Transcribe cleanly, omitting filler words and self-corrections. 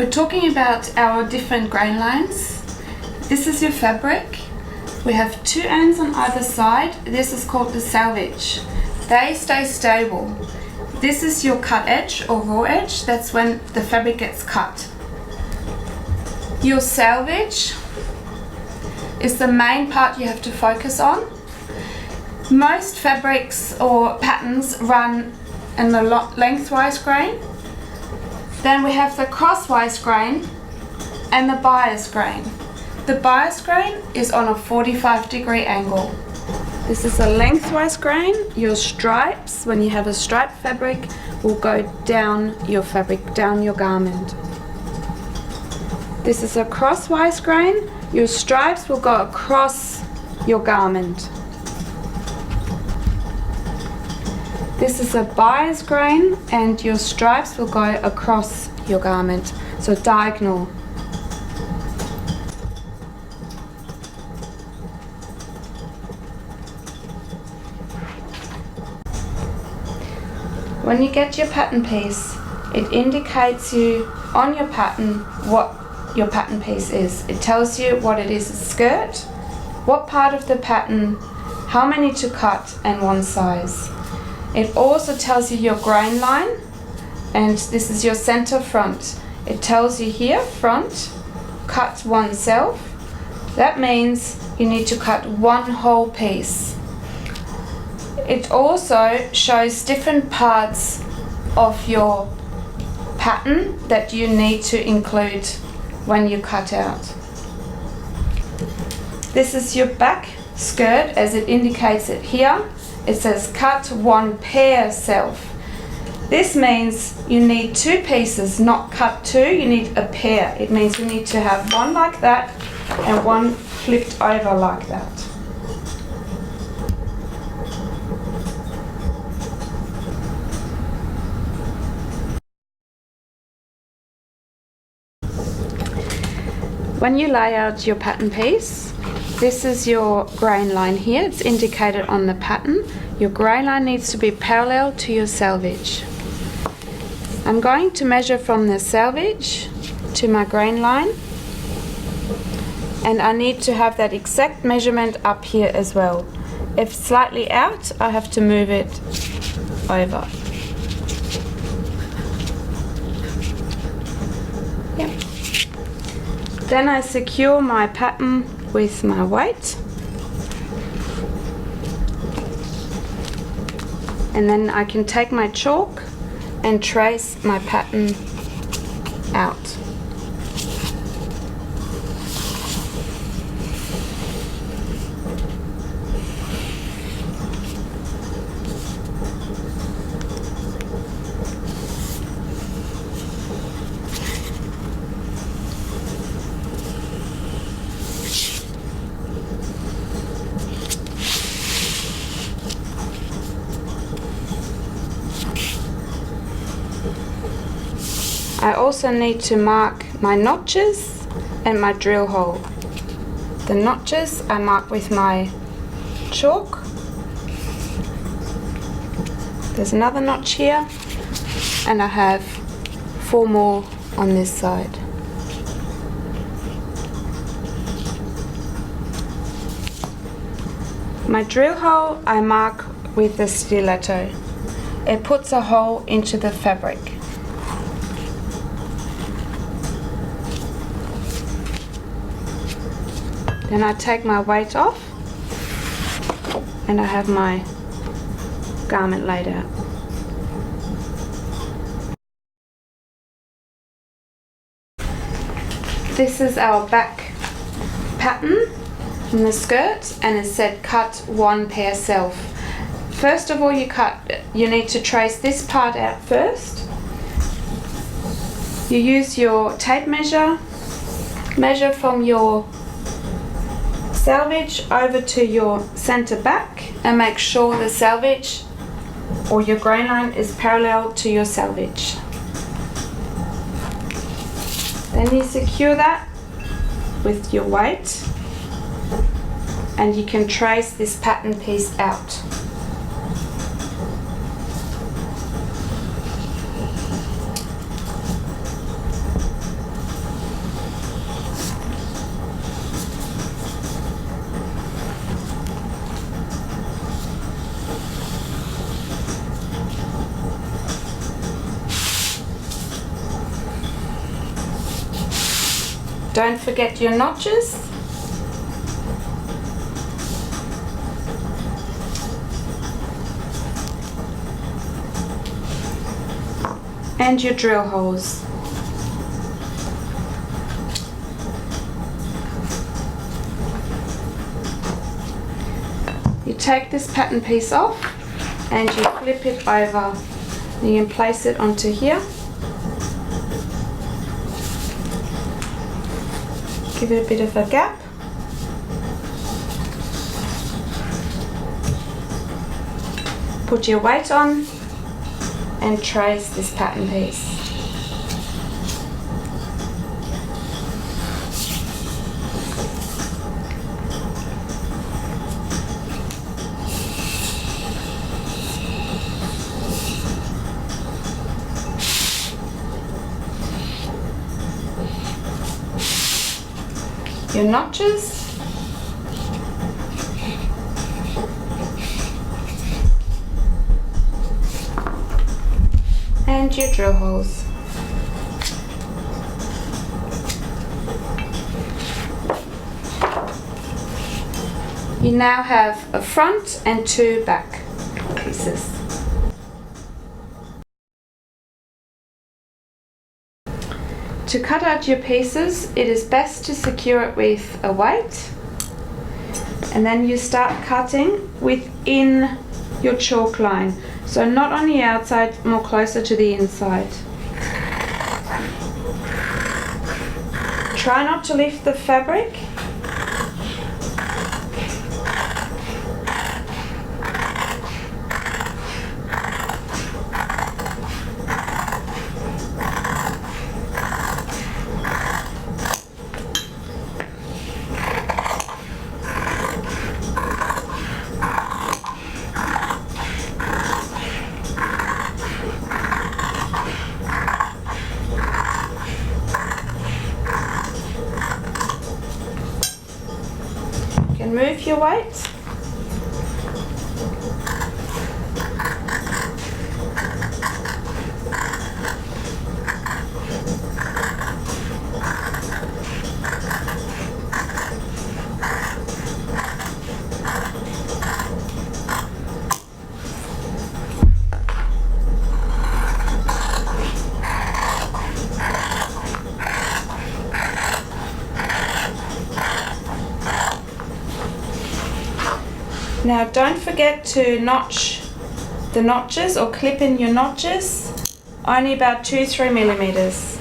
We're talking about our different grain lines. This is your fabric. We have 2 ends on either side. This is called the selvage. They stay stable. This is your cut edge or raw edge. That's when the fabric gets cut. Your selvage is the main part you have to focus on. Most fabrics or patterns run in the lengthwise grain. Then we have the crosswise grain and the bias grain. The bias grain is on a 45-degree angle. This is a lengthwise grain. Your stripes, when you have a striped fabric, will go down your fabric, down your garment. This is a crosswise grain. Your stripes will go across your garment. This is a bias grain and your stripes will go across your garment, so diagonal. When you get your pattern piece, it indicates you on your pattern what your pattern piece is. It tells you what it is, a skirt, what part of the pattern, how many to cut, and one size. It also tells you your grain line, and this is your center front. It tells you here, front, cut oneself. That means you need to cut one whole piece. It also shows different parts of your pattern that you need to include when you cut out. This is your back skirt, as it indicates it here. It says cut 1 pair self. This means you need 2 pieces, not cut 2, you need a pair. It means you need to have one like that and one flipped over like that. When you lay out your pattern piece, this is your grain line here. It's indicated on the pattern. Your grain line needs to be parallel to your selvage. I'm going to measure from the selvage to my grain line, and I need to have that exact measurement up here as well. If slightly out, I have to move it over. Yep. Then I secure my pattern with my weight, and then I can take my chalk and trace my pattern out. I also need to mark my notches and my drill hole. The notches I mark with my chalk. There's another notch here, and I have 4 more on this side. My drill hole I mark with the stiletto. It puts a hole into the fabric. Then I take my weight off and I have my garment laid out. This is our back pattern from the skirt, and it said cut 1 pair self. First of all, you need to trace this part out first. You use your tape measure from your selvage over to your center back, and make sure the selvage or your grain line is parallel to your selvage. Then you secure that with your weight, and you can trace this pattern piece out. Don't forget your notches. And your drill holes. You take this pattern piece off and you flip it over. You can place it onto here. Give it a bit of a gap. Put your weight on and trace this pattern piece. Your notches. And your drill holes. You now have a front and two back pieces. To cut out your pieces, it is best to secure it with a weight, and then you start cutting within your chalk line. So not on the outside, more closer to the inside. Try not to lift the fabric. Move your weight. Now don't forget to notch the notches or clip in your notches, only about 2-3 millimeters.